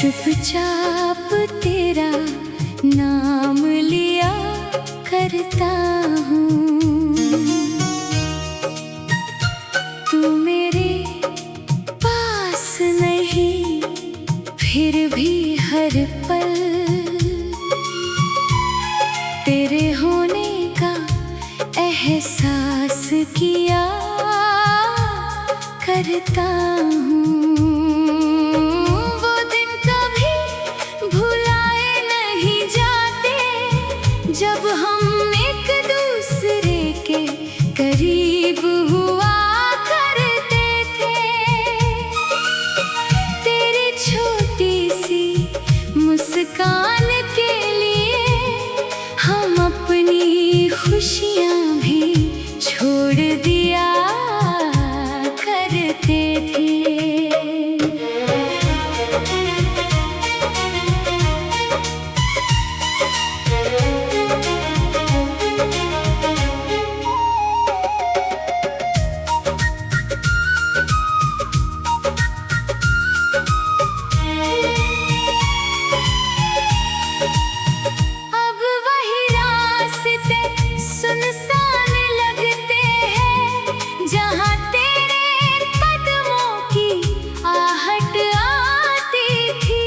चुपचाप तेरा नाम लिया करता हूँ। तू मेरे पास नहीं फिर भी हर पल तेरे होने का एहसास किया करता हूँ। जब हम एक दूसरे के करीब हुआ करते थे, तेरी छोटी सी मुस्कान के लिए हम अपनी खुशियाँ भी छोड़ दिया करते थे। सुनसान लगते हैं जहाँ तेरे कदमों की आहट आती थी।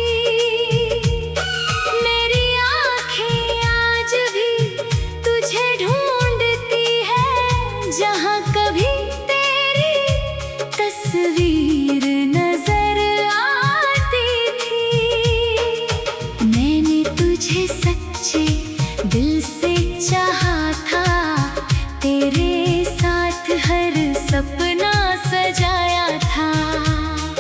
मेरी आँखें आज भी तुझे ढूंढती है, जहाँ कभी तेरी तस्वीर नजर आती थी। मैंने तुझे सच्चे दिल से चाहा था, तेरे साथ हर सपना सजाया था,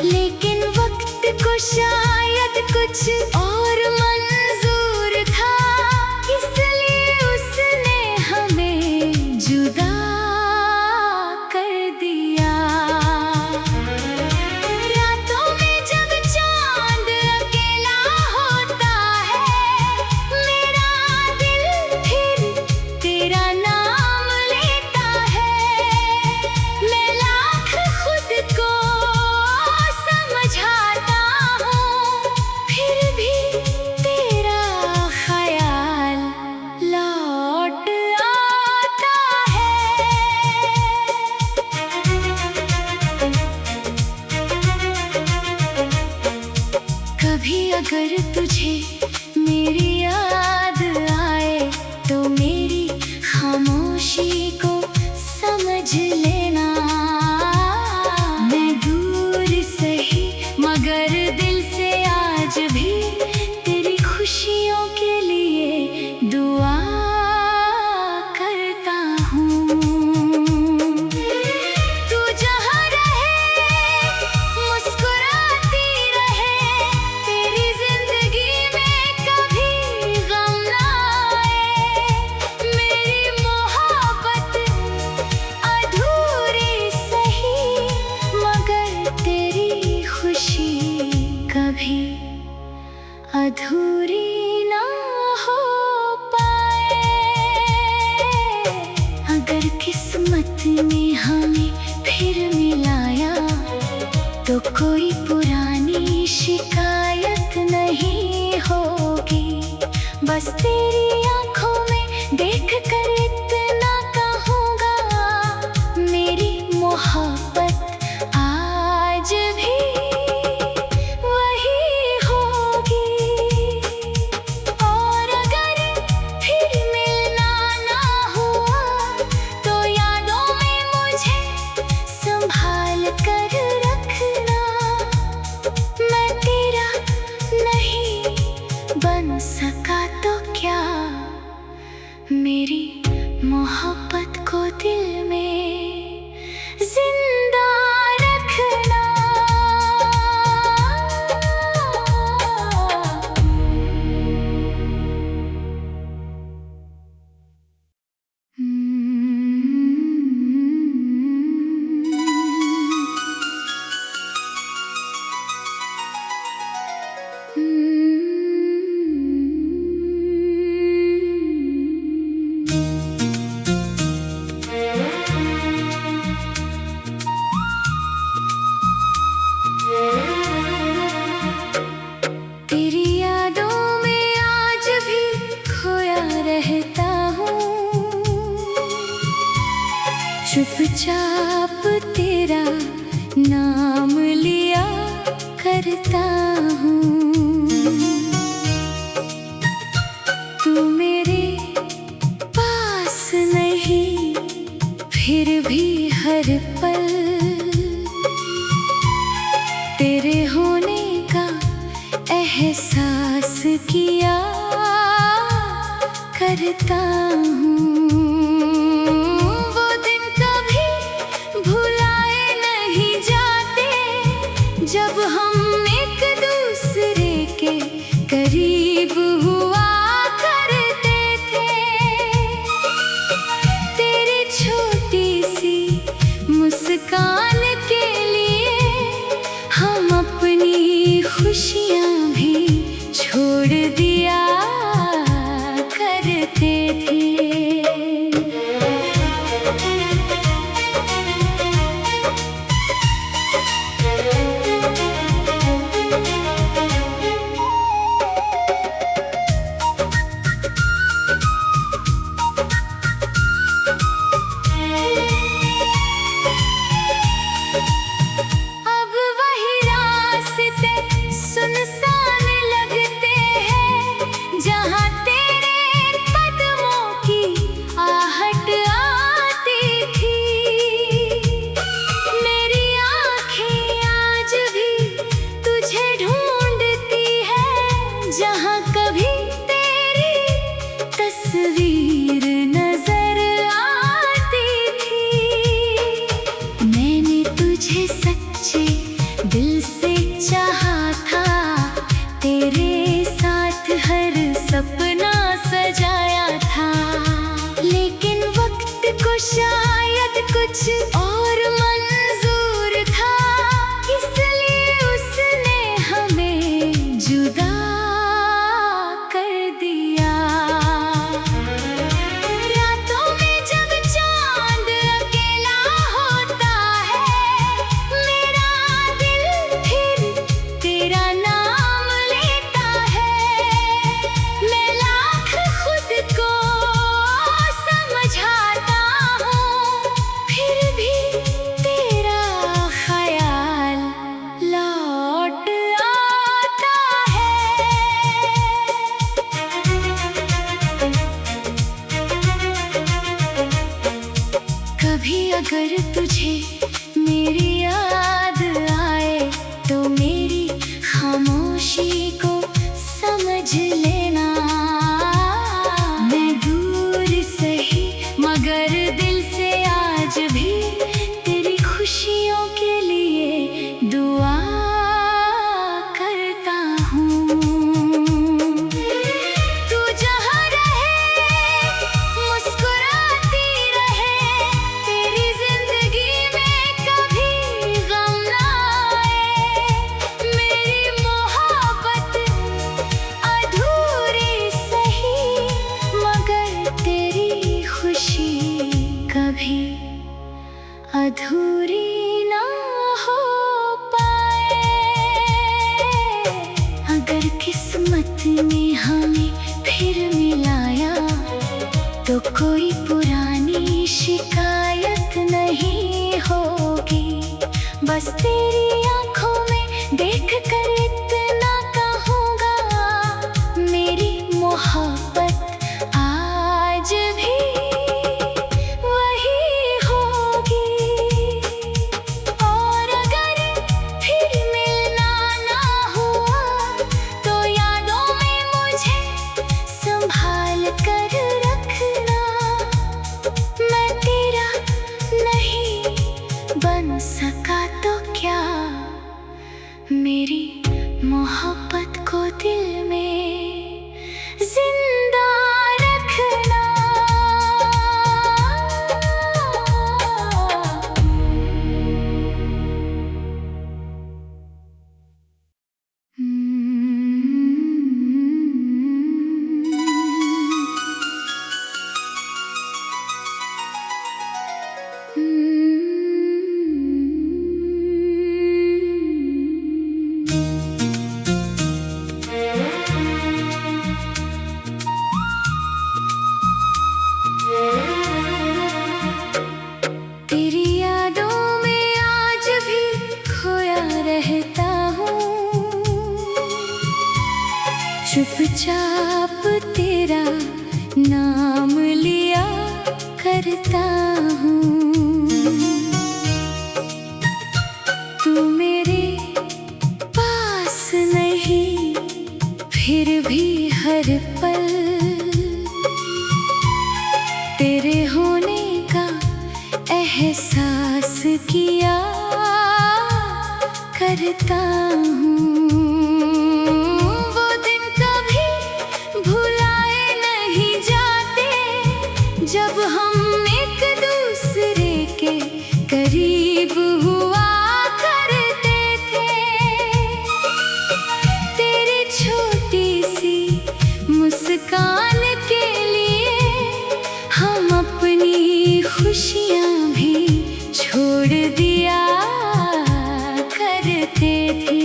लेकिन वक्त को शायद कुछ और मंजूर था, इसलिए उसने हमें जुदा कर दिया। रातों में जब चांद अकेला होता है, मेरा दिल फिर तेरा नाम लेता है। मैं लाख खुद को समझाता हूँ, फिर भी तेरा ख्याल लौट आता है। कभी अगर तुझे मेरी याद आए तो मेरी खामोशी को समझ लेना। मैं दूर सही मगर दिल से आज भी तेरी खुशियों के लिए दुआ करता हूँ। तू जहाँ रहे मुस्कुराती रहे, तेरी जिंदगी में कभी गम ना आए। मेरी मोहब्बत अधूरी सही मगर तेरी खुशी कभी अधूरी ना हो पाए। अगर किस्मत ने हमें फिर मिलाया तो कोई पुरानी शिकायत नहीं होगी। बस तेरी आंखों में देख कर इतना कहूँगा, मेरी मोहब्बत आज भी वही होगी। और अगर फिर मिलना ना हुआ तो यादों में मुझे संभाल कर रखना। मैं तेरा नहीं बन सका तो क्या चुपचाप तेरा नाम लिया करता हूँ। तू मेरे पास नहीं फिर भी हर पल तेरे होने का एहसास किया करता हूँ। वो दिन कभी भुलाए नहीं जाते जब हम एक दूसरे के करीब हुआ करते थे। तेरी छोटी सी मुस्कान के लिए हम अपनी खुशियाँ भी छोड़ दिया करते थे। अब वही रास्ते सुनसान लगते हैं जहाँ तेरे कदमों की आहट आती थी। मेरी आँखें आज भी तुझे ढूंढती है जहाँ कभी तेरी तस्वीर नजर आती थी। मैंने तुझे सच्चे दिल से चाहा था, तेरे साथ हर सपना सजाया था। लेकिन वक्त को शायद कुछ और मंजूर था, इसलिए उसने हमें जुदा कर दिया। रातों में जब चांद अकेला होता है, मेरा दिल फिर तेरा नाम लेता है। मैं लाख खुद को समझाता हूँ, फिर भी तेरा ख्याल लौट आता है। कभी अगर तुझे मेरी याद आए तो मेरी खामोशी को समझ लेना। मैं दूर सही मगर दिल से आज भी तेरी खुशियों के लिए दुआ करता हूँ। तू जहाँ रहे मुस्कुराती रहे, तेरी जिंदगी में कभी गम ना आए। मेरी मोहब्बत अधूरी सही मगर तेरी खुशी कभी अधूरी ना हो पाए। अगर किस्मत ने हमें फिर मिलाया तो कोई पुरानी शिकायत नहीं होगी। बस तेरी आंखों में देख कर इतना कहूँगा, मेरी मोहब्बत आज भी वही होगी। और अगर फिर मिलना ना हुआ तो यादों में मुझे संभाल कर रखना। मैं तेरा नहीं बन सका तो क्या, मेरी मोहब्बत को दिल में जिंदा रखना। चुपचाप तेरा नाम लिया करता हूँ। तू मेरे पास नहीं फिर भी हर पल तेरे होने का एहसास किया करता हूँ। वो दिन कभी भुलाए नहीं जाते जब हम एक दूसरे के करीब हुआ करते थे। तेरी छोटी सी मुस्कान के लिए हम अपनी खुशियाँ भी छोड़ दिया करते थे।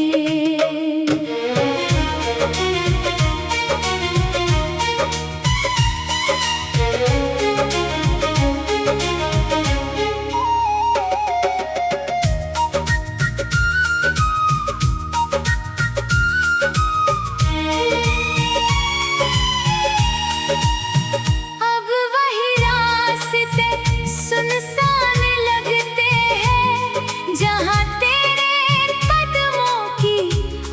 अब वही रास्ते सुनसान लगते हैं जहाँ तेरे कदमों की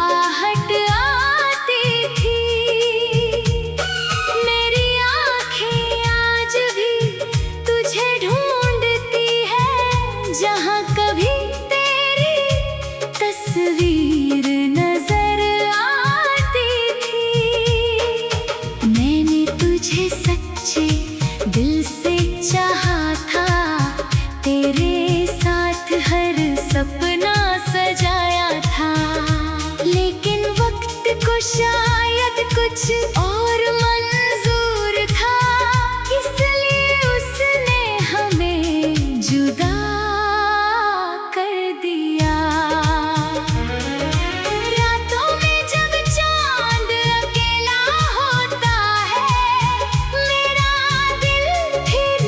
आहट आती थी। मेरी आँखें आज भी तुझे ढूंढती है जहाँ कभी तेरी तस्वीर नजर आती थी। मैंने तुझे सच्चे दिल से चाहा था, तेरे साथ हर सपना सजाया था। लेकिन वक्त को शायद कुछ और मंजूर था, इसलिए उसने हमें जुदा कर दिया। रातों में जब चांद अकेला होता है, मेरा दिल फिर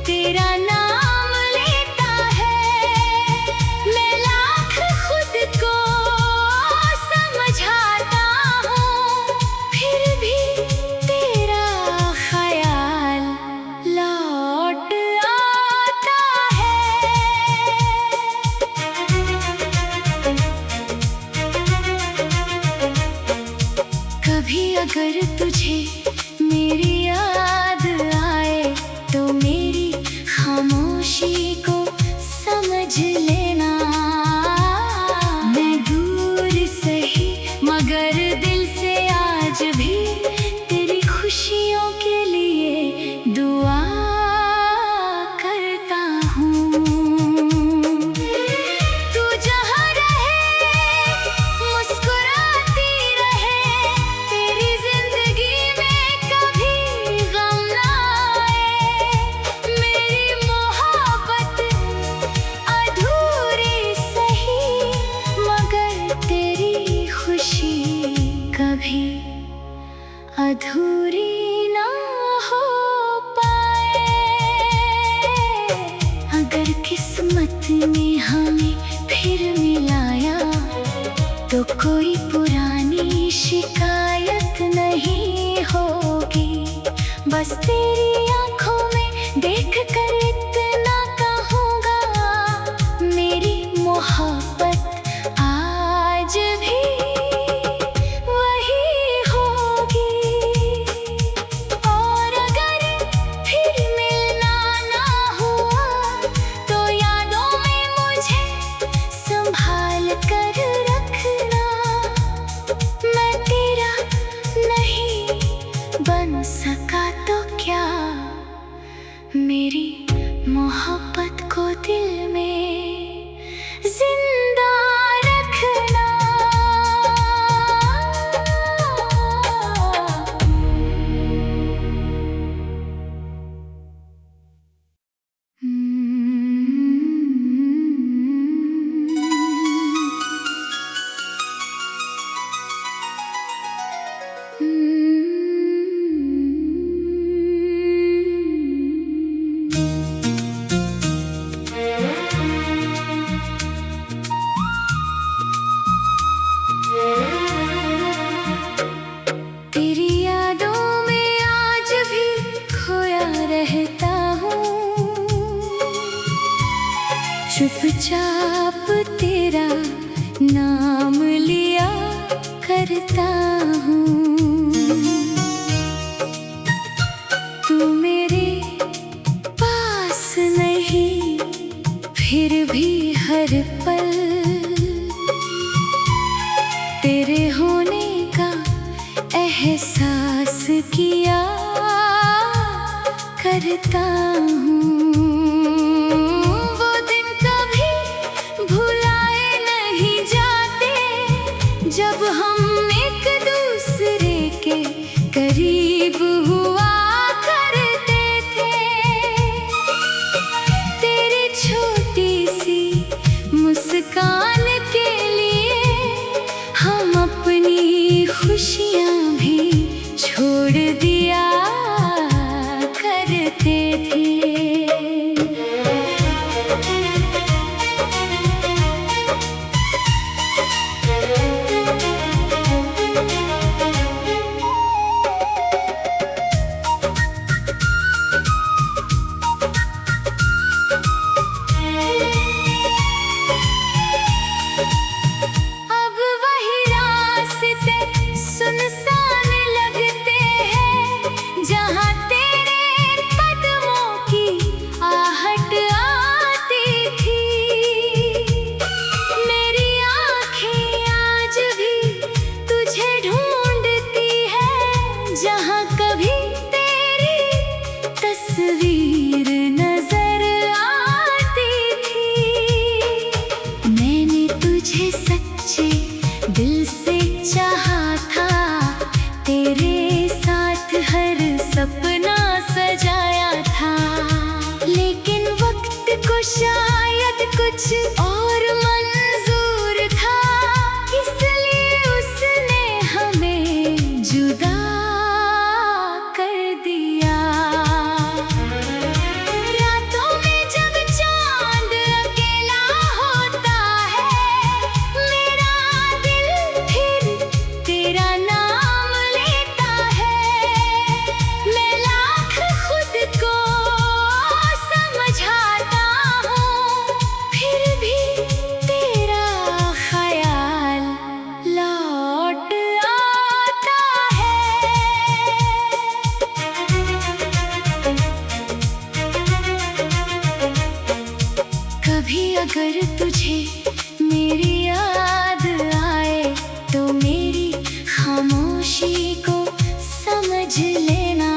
तेरा नाम लेता है। मैं लाख खुद को समझाता हूँ, फिर भी तेरा ख्याल लौट आता है। कभी अगर तुझे मेरी याद आए तो मेरी खामोशी को समझ लेना। मैं दूर सही मगर दिल से आज भी तेरी खुशियों के लिए दुआ करता हूँ। तू जहाँ रहे मुस्कुराती रहे, तेरी जिंदगी में कभी गम ना आए। मेरी मोहब्बत अधूरी सही मगर तेरी खुशी कभी अधूरी ना हो पाए। अगर किस्मत ने हमें फिर मिलाया तो कोई पुरानी शिकायत नहीं होगी। बस तेरी आंखों में देख कर इतना कहूँगा, मेरी मोहब्बत आज भी वही होगी। और अगर फिर मिलना ना हुआ तो यादों में मुझे संभाल कर रखना। मैं तेरा नहीं बन सका तो क्या करता हूँ। तू मेरे पास नहीं, फिर भी हर पल तेरे होने का एहसास किया करता हूँ। वो दिन कभी भुलाए नहीं जाते, जब हम एक दूसरे के करीब हुआ करते थे। तेरी छोटी सी मुस्कान के लिए हम अपनी खुशियाँ भी छोड़ दिया करते थे। अब वही रास्ते सुनसान लगते हैं, जहाँ तेरे कदमों की आहट आती थी। मेरी आँखें आज भी तुझे ढूंढती है, जहाँ कभी तेरी तस्वीर नजर आती थी। मैंने तुझे सच्चे दिल से चाहा था, तेरे साथ हर सपना सजाया था। लेकिन वक्त को शायद कुछ और मंजूर था, इसलिए उसने हमें जुदा कर दिया। रातों में जब चांद अकेला होता है, मेरा दिल फिर तेरा नाम लेता है। मैं लाख खुद को समझाता हूँ, फिर भी तेरा ख्याल लौट आता है। कभी अगर तुझे मेरी याद आए, तो मेरी खामोशी को समझ लेना।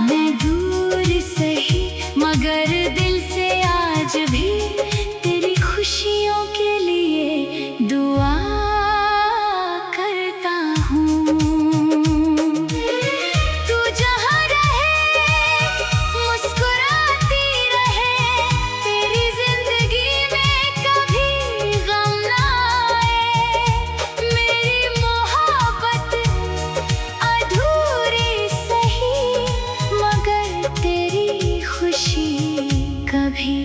मैं दूर सही मगर दिल से आज भी तेरी खुशियों के लिए दुआ करता हूँ। तू जहाँ रहे मुस्कुराती रहे, तेरी जिंदगी में कभी गम ना आए। मेरी मोहब्बत अधूरी सही, मगर तेरी खुशी कभी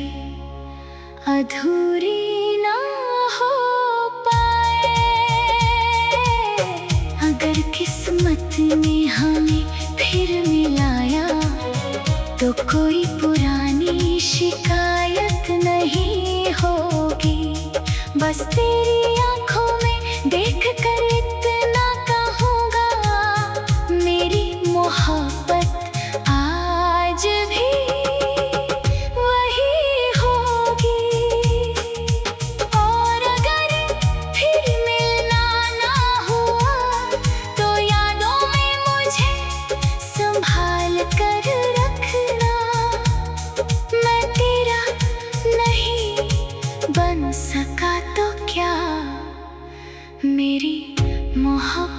अधूरी ना हो पाए। अगर किस्मत ने हमें फिर मिलाया, तो कोई पुरानी शिकायत नहीं होगी। बस तेरी आंखों में देख कर इतना कहूँगा, मेरी मोहब्बत आज भी वही होगी। और अगर फिर मिलना ना हुआ, तो यादों में मुझे संभाल कर रखना। मैं तेरा नहीं बन सका तो क्या, मेरी मोहब्बत